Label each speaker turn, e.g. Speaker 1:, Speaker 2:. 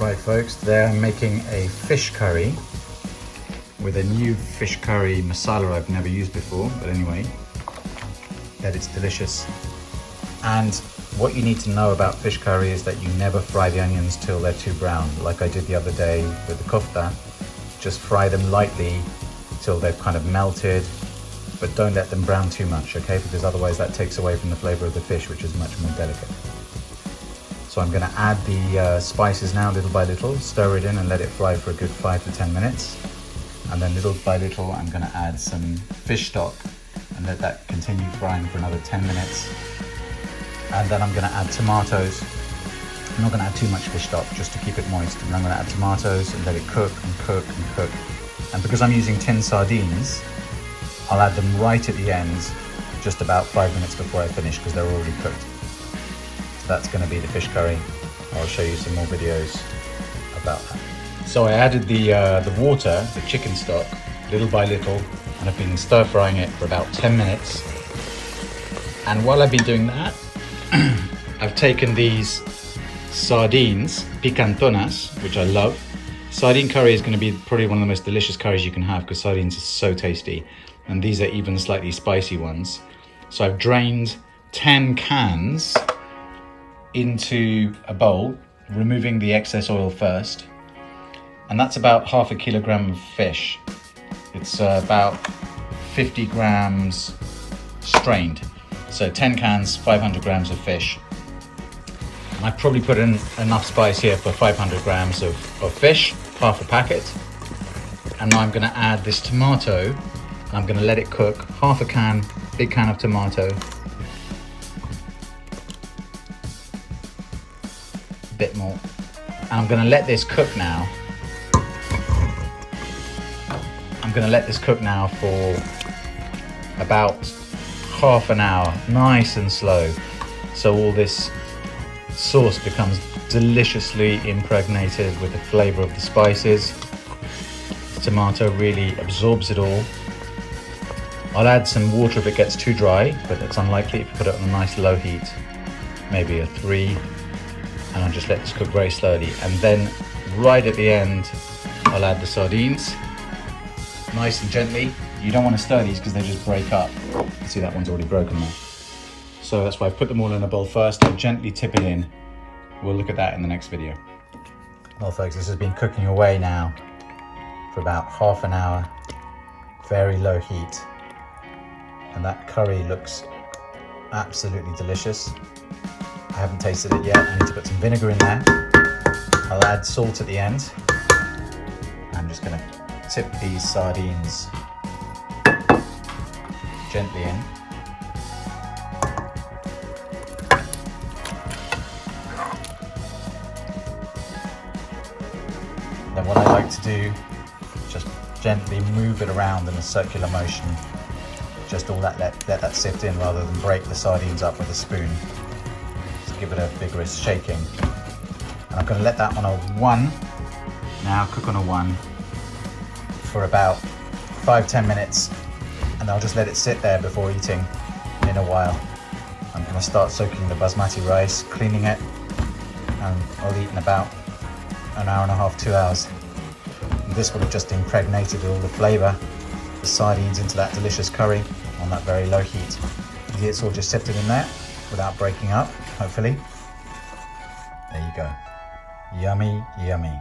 Speaker 1: Right folks, today I'm making a fish curry with a new fish curry masala I've never used before, but anyway, that it's delicious. And what you need to know about fish curry is that you never fry the onions till they're too brown, like I did the other day with the kofta. Just fry them lightly till they've kind of melted, but don't let them brown too much, okay? Because otherwise that takes away from the flavor of the fish, which is much more delicate. So I'm gonna add the spices now little by little, stir it in and let it fry for a good 5 to 10 minutes. And then little by little, I'm gonna add some fish stock and let that continue frying for another 10 minutes. And then I'm gonna add tomatoes. I'm not gonna add too much fish stock, just to keep it moist. And I'm gonna add tomatoes and let it cook and cook and cook. And because I'm using tin sardines, I'll add them right at the end, just about 5 minutes before I finish, because they're already cooked. That's going to be the fish curry. I'll show you some more videos about that. So I added the water, the chicken stock, little by little, and I've been stir frying it for about 10 minutes. And while I've been doing that, I've taken these sardines, picantonas, which I love. Sardine curry is going to be probably one of the most delicious curries you can have because sardines are so tasty. And these are even slightly spicy ones. So I've drained 10 cans into a bowl, removing the excess oil first, and that's about half a kilogram of fish. It's about 50 grams strained, so 10 cans, 500 grams of fish. And I probably put in enough spice here for 500 grams of fish, half a packet. And now I'm going to add this tomato and I'm going to let it cook, half a can, big can of tomato, bit more, and I'm going to let this cook now. I'm going to let this cook now for about half an hour, nice and slow, so all this sauce becomes deliciously impregnated with the flavor of the spices. The tomato really absorbs it all. I'll add some water if it gets too dry, but it's unlikely if you put it on a nice low heat, maybe a 3. And I'll just let this cook very slowly. And then right at the end, I'll add the sardines, nice and gently. You don't want to stir these because they just break up. You see that one's already broken now. So that's why I've put them all in a bowl first and gently tip it in. We'll look at that in the next video. Well folks, this has been cooking away now for about half an hour, very low heat. And that curry looks absolutely delicious. I haven't tasted it yet. I need to put some vinegar in there. I'll add salt at the end. I'm just going to tip these sardines gently in. Then what I like to do, just gently move it around in a circular motion. Just all that, let that sift in rather than break the sardines up with a spoon. Give it a vigorous shaking. And I'm going to let that on a 1, now cook on a 1 for about 5-10 minutes, and I'll just let it sit there before eating in a while. I'm going to start soaking the basmati rice, cleaning it, and I'll eat in about an hour and a half, 2 hours. And this will have just impregnated all the flavour, the sardines into that delicious curry on that very low heat. You see it's all just sifted in there without breaking up, hopefully. There you go. Yummy, yummy.